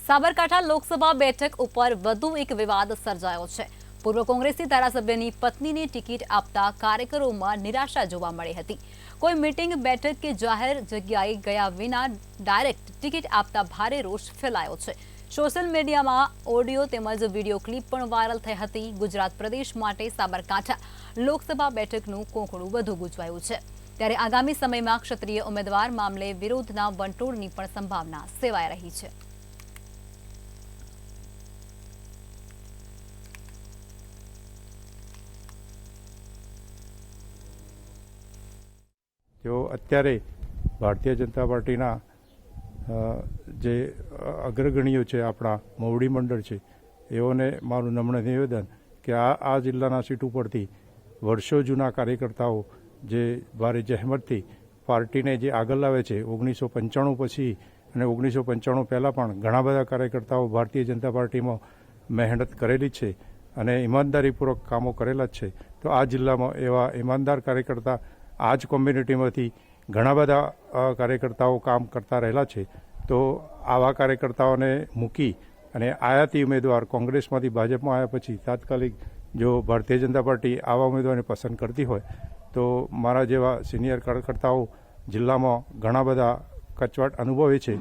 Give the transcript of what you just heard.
સાબરકાંઠા લોકસભા બેઠક ઉપર વધુ એક વિવાદ સર્જાયો છે। પૂર્વ કોંગ્રેસી ધારાસભ્યની પત્નીને ટિકિટ આપતા કાર્યકરોમાં નિરાશા જોવા મળી હતી। કોઈ મીટિંગ, બેઠક કે જાહેર જગ્યાએ ગયા વિના ડાયરેક્ટ ટિકિટ આપતા ભારે રોષ ફેલાયો છે। સોશિયલ મીડિયામાં ઓડિયો તેમજ વિડીયો ક્લિપ પણ વાયરલ થઈ હતી। ગુજરાત પ્રદેશ માટે સાબરકાંઠા લોકસભા બેઠકનું કોંકણું વધુ ગુંચવાયું છે, ત્યારે આગામી સમયમાં ક્ષત્રિય ઉમેદવાર મામલે વિરોધના વંટોળની પણ સંભાવના સેવાઈ રહી છે। તેઓ અત્યારે ભારતીય જનતા પાર્ટીના જે અગ્રગણીઓ છે, આપણા મોવડી મંડળ છે, એઓને મારું નમ્ર નિવેદન કે આ જિલ્લાના સીટ ઉપરથી વર્ષો જૂના કાર્યકર્તાઓ જે ભારે જહેમતથી પાર્ટીને જે આગળ લાવે છે, 1995 પછી અને 1995 પહેલાં પણ ઘણા બધા કાર્યકર્તાઓ ભારતીય જનતા પાર્ટીમાં મહેનત કરેલી છે અને ઈમાનદારીપૂર્વક કામો કરેલા જ છે। તો આ જિલ્લામાં એવા ઈમાનદાર કાર્યકર્તા આ જ કોમ્યુનિટીમાંથી ઘણા બધા કાર્યકર્તાઓ કામ કરતા રહેલા છે। તો આવા કાર્યકર્તાઓને મૂકી અને આયાતી ઉમેદવાર કોંગ્રેસમાંથી ભાજપમાં આવ્યા પછી તાત્કાલિક જો ભારતીય જનતા પાર્ટી આવા ઉમેદવારને પસંદ કરતી હોય તો મારા જેવા સિનિયર કાર્યકર્તાઓ જિલ્લામાં ઘણા બધા કચવાટ અનુભવે છે,